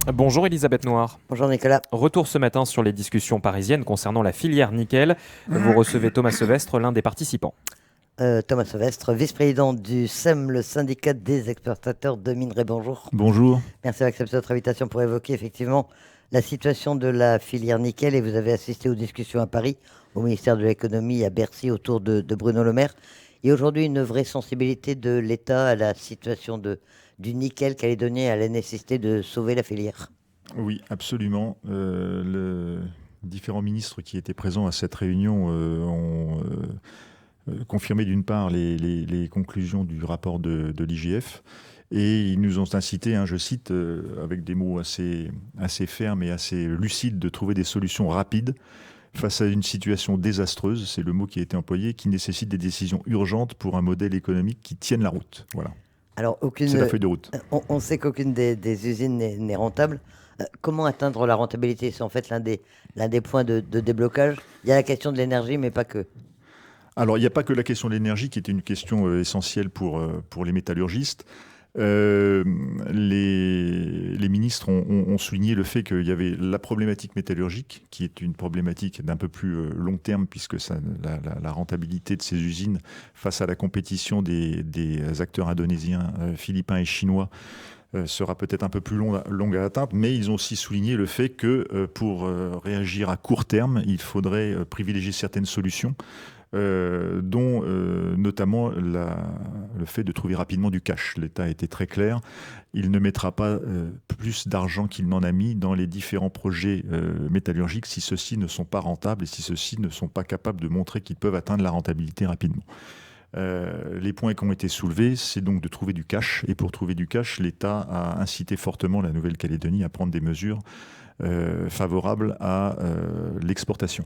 Bonjour Elisabeth Noir. Bonjour Nicolas. Retour ce matin sur les discussions parisiennes concernant la filière nickel. Vous recevez Thomas Sevestre, l'un des participants. Thomas Sauvestre, vice-président du SEM, le syndicat des exportateurs de minerais. Bonjour. Bonjour. Merci d'avoir accepté notre invitation pour évoquer effectivement la situation de la filière nickel. Et vous avez assisté aux discussions à Paris, au ministère de l'économie, à Bercy, autour de Bruno Le Maire. Et aujourd'hui, une vraie sensibilité de l'État à la situation du nickel calédonien, à la nécessité de sauver la filière. Oui, absolument. Les différents ministres qui étaient présents à cette réunion ont confirmé d'une part les conclusions du rapport de l'IGF et ils nous ont incité, je cite, avec des mots assez fermes et assez lucides, de trouver des solutions rapides face à une situation désastreuse, c'est le mot qui a été employé, qui nécessite des décisions urgentes pour un modèle économique qui tienne la route. Voilà. Alors, C'est la feuille de route. On sait qu'aucune des usines n'est rentable. Comment atteindre la rentabilité? C'est en fait l'un des points de déblocage. Il y a la question de l'énergie, mais pas que. Alors, il n'y a pas que la question de l'énergie qui était une question essentielle pour les métallurgistes. Les ministres ont souligné le fait qu'il y avait la problématique métallurgique, qui est une problématique d'un peu plus long terme, puisque la rentabilité de ces usines face à la compétition des acteurs indonésiens, philippins et chinois sera peut-être un peu plus longue à atteindre, mais ils ont aussi souligné le fait que pour réagir à court terme, il faudrait privilégier certaines solutions dont notamment le fait de trouver rapidement du cash. L'État a été très clair, il ne mettra pas plus d'argent qu'il n'en a mis dans les différents projets métallurgiques si ceux-ci ne sont pas rentables et si ceux-ci ne sont pas capables de montrer qu'ils peuvent atteindre la rentabilité rapidement. Les points qui ont été soulevés, c'est donc de trouver du cash. Et pour trouver du cash, l'État a incité fortement la Nouvelle-Calédonie à prendre des mesures favorables à l'exportation.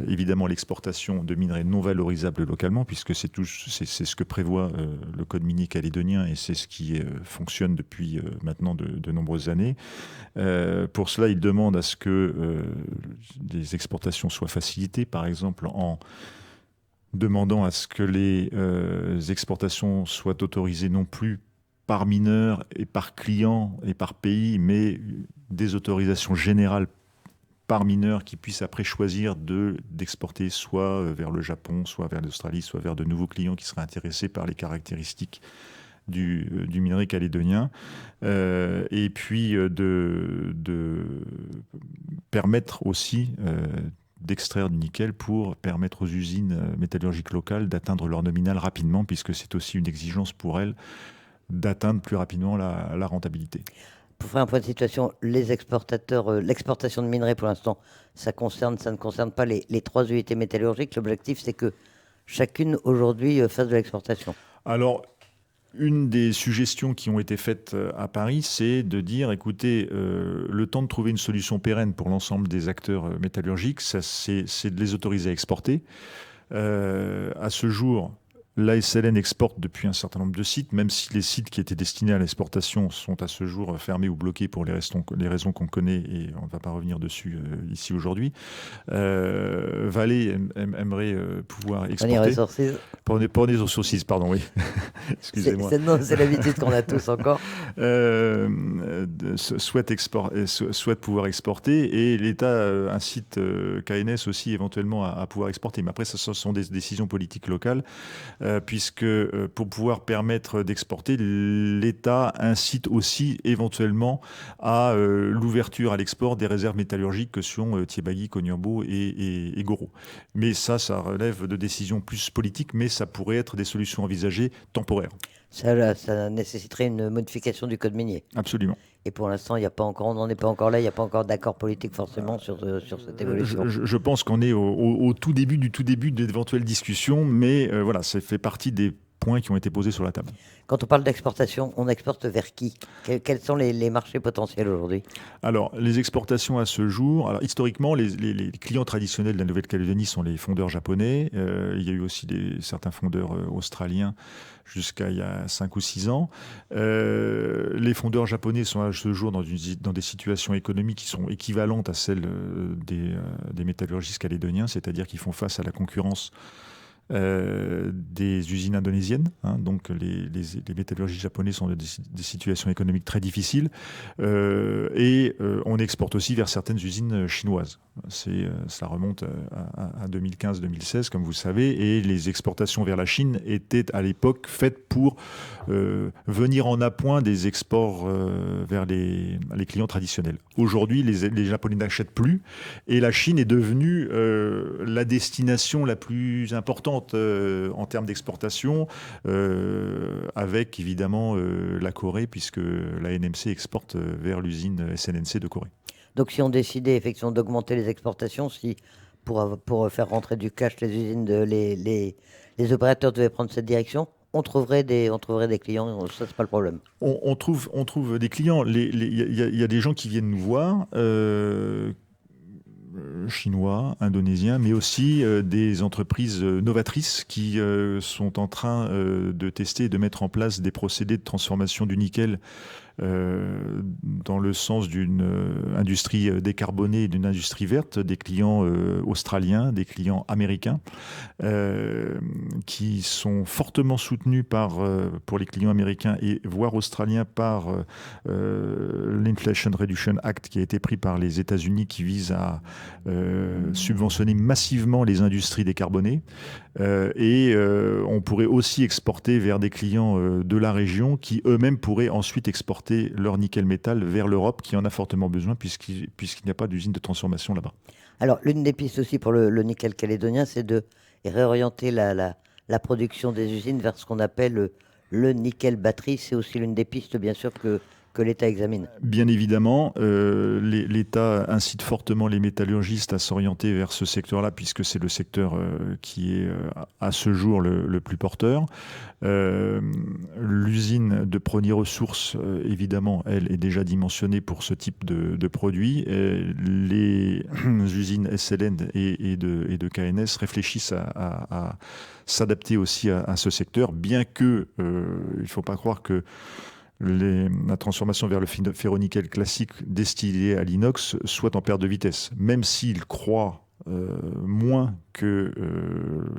Évidemment, l'exportation de minerais non valorisables localement, puisque c'est ce que prévoit le Code minier calédonien et c'est ce qui fonctionne depuis maintenant de nombreuses années. Pour cela, il demande à ce que les exportations soient facilitées, par exemple en demandant à ce que les exportations soient autorisées non plus par mineur et par client et par pays, mais des autorisations générales par mineur qui puissent après choisir d'exporter soit vers le Japon, soit vers l'Australie, soit vers de nouveaux clients qui seraient intéressés par les caractéristiques du minerai calédonien. Et puis de permettre aussi d'extraire du nickel pour permettre aux usines métallurgiques locales d'atteindre leur nominal rapidement, puisque c'est aussi une exigence pour elles d'atteindre plus rapidement la rentabilité. Pour faire un point de situation, les exportateurs, l'exportation de minerais pour l'instant, ça ne concerne pas les trois unités métallurgiques. L'objectif, c'est que chacune aujourd'hui fasse de l'exportation. Alors, une des suggestions qui ont été faites à Paris, c'est de dire, écoutez, le temps de trouver une solution pérenne pour l'ensemble des acteurs métallurgiques, c'est de les autoriser à exporter. À ce jour, l'ASLN exporte depuis un certain nombre de sites, même si les sites qui étaient destinés à l'exportation sont à ce jour fermés ou bloqués pour les raisons qu'on connaît et on ne va pas revenir dessus ici aujourd'hui. Vallée aimerait pouvoir exporter. Pour des ressources, pardon, oui. Excusez-moi. C'est l'habitude qu'on a tous encore. Souhaite pouvoir exporter et l'État incite KNS aussi éventuellement à pouvoir exporter. Mais après, ce sont des décisions politiques locales. Puisque pour pouvoir permettre d'exporter, l'État incite aussi éventuellement à l'ouverture à l'export des réserves métallurgiques que sont Thiébagui, Cognambo et Goro. Mais ça relève de décisions plus politiques, mais ça pourrait être des solutions envisagées temporaires. Ça nécessiterait une modification du code minier. Absolument. Et pour l'instant, on n'en est pas encore là, il n'y a pas encore d'accord politique forcément sur cette évolution. Je pense qu'on est au tout début d'éventuelles discussions, mais voilà, ça fait partie des points qui ont été posés sur la table. Quand on parle d'exportation, on exporte vers qui? Quels sont les marchés potentiels aujourd'hui? Alors, les exportations à ce jour, alors historiquement, les clients traditionnels de la Nouvelle-Calédonie sont les fondeurs japonais. Il y a eu aussi certains fondeurs australiens jusqu'à il y a 5 ou 6 ans. Les fondeurs japonais sont à ce jour dans des situations économiques qui sont équivalentes à celles des métallurgistes calédoniens, c'est-à-dire qu'ils font face à la concurrence des usines indonésiennes. Donc les métallurgistes japonais sont dans des situations économiques très difficiles. Et on exporte aussi vers certaines usines chinoises. Ça remonte à 2015-2016, comme vous savez, et les exportations vers la Chine étaient à l'époque faites pour venir en appoint des exports vers les clients traditionnels. Aujourd'hui, les Japonais n'achètent plus, et la Chine est devenue la destination la plus importante en termes d'exportation, avec évidemment la Corée, puisque la NMC exporte vers l'usine SNNC de Corée. Donc si on décidait effectivement d'augmenter les exportations, si pour faire rentrer du cash les usines, les opérateurs devaient prendre cette direction, on trouverait des clients, ça c'est pas le problème. On trouve des clients. Il y a des gens qui viennent nous voir, chinois, indonésiens, mais aussi des entreprises novatrices qui sont en train de tester et de mettre en place des procédés de transformation du nickel dans le sens d'une industrie décarbonée, d'une industrie verte, des clients australiens, des clients américains, qui sont fortement soutenus pour les clients américains et voire australiens par l'Inflation Reduction Act qui a été pris par les États-Unis, qui vise à subventionner massivement les industries décarbonées. Et on pourrait aussi exporter vers des clients de la région qui eux-mêmes pourraient ensuite exporter leur nickel métal vers l'Europe, qui en a fortement besoin puisqu'il n'y a pas d'usine de transformation là-bas. Alors, l'une des pistes aussi pour le nickel calédonien, c'est de réorienter la production des usines vers ce qu'on appelle le nickel batterie. C'est aussi l'une des pistes, bien sûr, que l'État examine. Bien évidemment, l'État incite fortement les métallurgistes à s'orienter vers ce secteur-là, puisque c'est le secteur qui est à ce jour le plus porteur. L'usine de Prony Ressources, évidemment, elle est déjà dimensionnée pour ce type de produit. Les usines SLN et de KNS réfléchissent à s'adapter aussi à ce secteur, bien que il ne faut pas croire que la transformation vers le ferronickel classique destillé à l'inox soit en perte de vitesse, même s'il croît moins que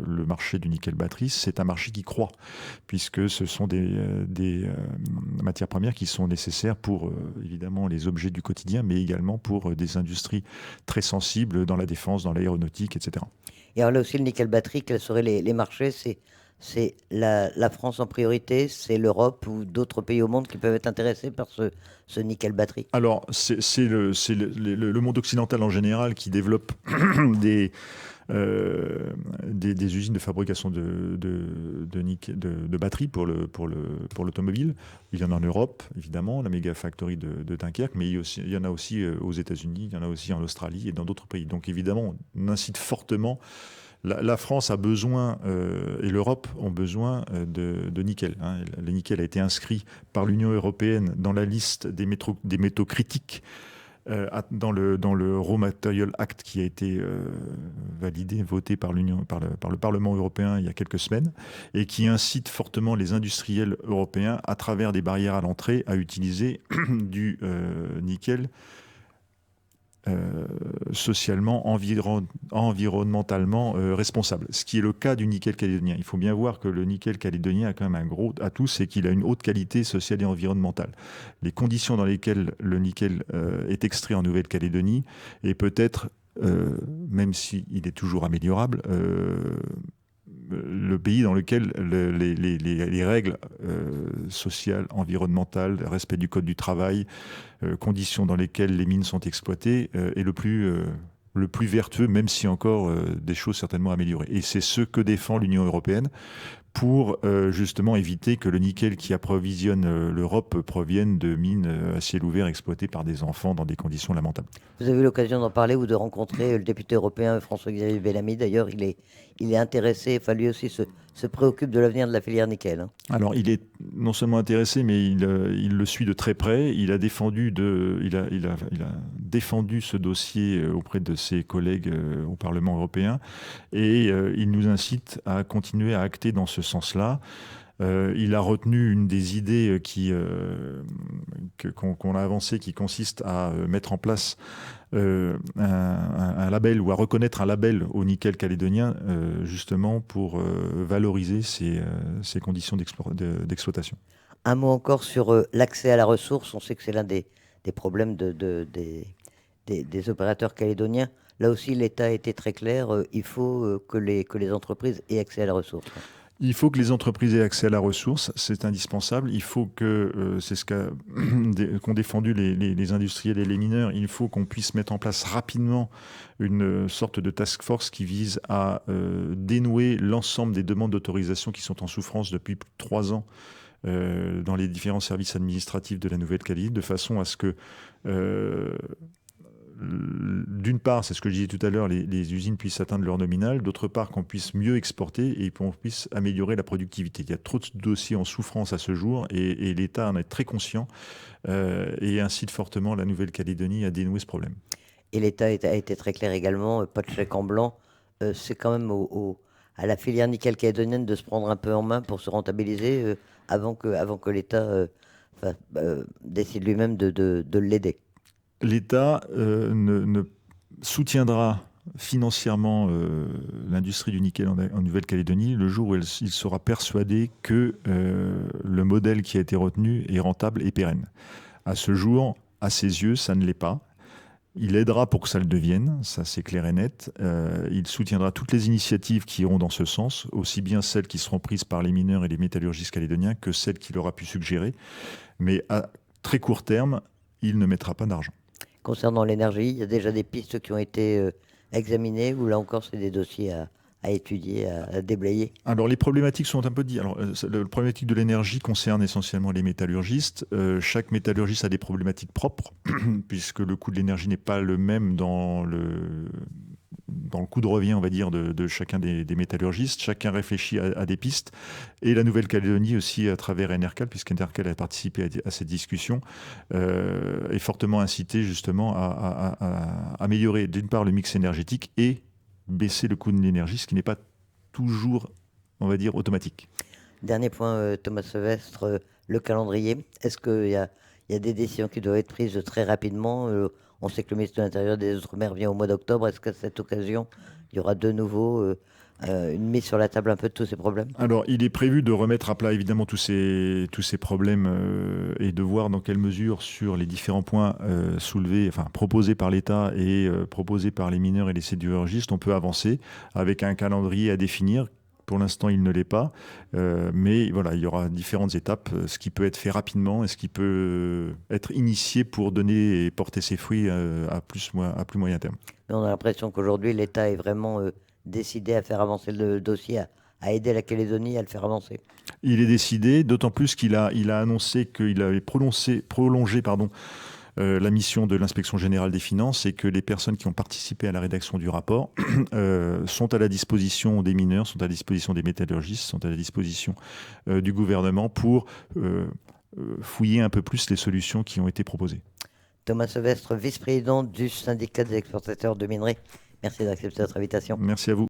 le marché du nickel batterie. C'est un marché qui croît, puisque ce sont des matières premières qui sont nécessaires pour évidemment les objets du quotidien, mais également pour des industries très sensibles dans la défense, dans l'aéronautique, etc. Et alors là aussi, le nickel batterie, quels seraient les marchés? C'est la France en priorité, c'est l'Europe ou d'autres pays au monde qui peuvent être intéressés par ce nickel batterie? Alors, c'est le monde occidental en général qui développe des usines de fabrication de batteries pour l'automobile. Il y en a en Europe, évidemment, la Mega Factory de Dunkerque, mais il y en a aussi aux États-Unis, il y en a aussi en Australie et dans d'autres pays. Donc évidemment, on incite fortement. La France a besoin, et l'Europe ont besoin de nickel. Le nickel a été inscrit par l'Union européenne dans la liste des métaux critiques dans le Raw Material Act qui a été voté par le Parlement européen il y a quelques semaines, et qui incite fortement les industriels européens, à travers des barrières à l'entrée, à utiliser du nickel socialement, environnementalement responsable. Ce qui est le cas du nickel calédonien. Il faut bien voir que le nickel calédonien a quand même un gros atout, c'est qu'il a une haute qualité sociale et environnementale. Les conditions dans lesquelles le nickel est extrait en Nouvelle-Calédonie, et peut-être, même s'il est toujours améliorable, le pays dans lequel les règles sociales, environnementales, respect du code du travail, conditions dans lesquelles les mines sont exploitées, est le plus vertueux, même si encore des choses certainement améliorées. Et c'est ce que défend l'Union européenne pour justement éviter que le nickel qui approvisionne l'Europe provienne de mines à ciel ouvert exploitées par des enfants dans des conditions lamentables. Vous avez eu l'occasion d'en parler ou de rencontrer le député européen François-Xavier Bellamy. D'ailleurs, il est intéressé, enfin lui aussi se préoccupe de l'avenir de la filière nickel. Alors, il est non seulement intéressé, mais il le suit de très près. Il a défendu ce dossier auprès de ses collègues au Parlement européen, et il nous incite à continuer à acter dans ce sens-là. Il a retenu une des idées qu'on a avancées, qui consiste à mettre en place un label, ou à reconnaître un label au nickel calédonien, justement pour valoriser ces conditions d'exploitation. Un mot encore sur l'accès à la ressource. On sait que c'est l'un des problèmes des opérateurs calédoniens. Là aussi, l'État a été très clair. Il faut que les entreprises aient accès à la ressource. Il faut que les entreprises aient accès à la ressource, c'est indispensable. Il faut que, c'est ce qu'ont défendu les industriels et les mineurs, il faut qu'on puisse mettre en place rapidement une sorte de task force qui vise à dénouer l'ensemble des demandes d'autorisation qui sont en souffrance depuis plus de 3 ans dans les différents services administratifs de la Nouvelle-Calédonie, de façon à ce que d'une part, c'est ce que je disais tout à l'heure, les usines puissent atteindre leur nominal, d'autre part qu'on puisse mieux exporter et qu'on puisse améliorer la productivité. Il y a trop de dossiers en souffrance à ce jour et l'État en est très conscient et incite fortement la Nouvelle-Calédonie à dénouer ce problème. Et l'État a été très clair également, pas de chèque en blanc. C'est quand même à la filière nickel calédonienne de se prendre un peu en main pour se rentabiliser avant que l'État décide lui-même de l'aider. L'État ne soutiendra financièrement l'industrie du nickel en Nouvelle-Calédonie le jour où il sera persuadé que le modèle qui a été retenu est rentable et pérenne. À ce jour, à ses yeux, ça ne l'est pas. Il aidera pour que ça le devienne, ça c'est clair et net. Il soutiendra toutes les initiatives qui iront dans ce sens, aussi bien celles qui seront prises par les mineurs et les métallurgistes calédoniens que celles qu'il aura pu suggérer. Mais à très court terme, il ne mettra pas d'argent. Concernant l'énergie, il y a déjà des pistes qui ont été examinées, ou là encore c'est des dossiers à étudier, à déblayer? Alors les problématiques sont un peu différentes. Alors la problématique de l'énergie concerne essentiellement les métallurgistes. Chaque métallurgiste a des problématiques propres, puisque le coût de l'énergie n'est pas le même dans le coût de revient, on va dire, de chacun des métallurgistes. Chacun réfléchit à des pistes. Et la Nouvelle-Calédonie aussi, à travers Enercal, puisqu'Enercal a participé à cette discussion, est fortement incité justement à améliorer d'une part le mix énergétique et baisser le coût de l'énergie, ce qui n'est pas toujours, on va dire, automatique. Dernier point, Thomas Sevestre, le calendrier. Est-ce qu'il y a des décisions qui doivent être prises très rapidement? On sait que le ministre de l'Intérieur des Outre-mer vient au mois d'octobre. Est-ce qu'à cette occasion, il y aura de nouveau une mise sur la table un peu de tous ces problèmes? Alors, il est prévu de remettre à plat évidemment tous ces problèmes et de voir dans quelle mesure, sur les différents points proposés par l'État et proposés par les mineurs et les sidérurgistes, on peut avancer avec un calendrier à définir. Pour l'instant, il ne l'est pas, mais voilà, il y aura différentes étapes, ce qui peut être fait rapidement et ce qui peut être initié pour donner et porter ses fruits à plus moyen terme. Mais on a l'impression qu'aujourd'hui, l'État est vraiment décidé à faire avancer le dossier, à aider la Calédonie à le faire avancer. Il est décidé, d'autant plus qu'il a annoncé qu'il avait prolongé la mission de l'inspection générale des finances, et que les personnes qui ont participé à la rédaction du rapport sont à la disposition des mineurs, sont à la disposition des métallurgistes, sont à la disposition du gouvernement pour fouiller un peu plus les solutions qui ont été proposées. Thomas Sevestre, vice-président du syndicat des exportateurs de minerais. Merci d'accepter notre invitation. Merci à vous.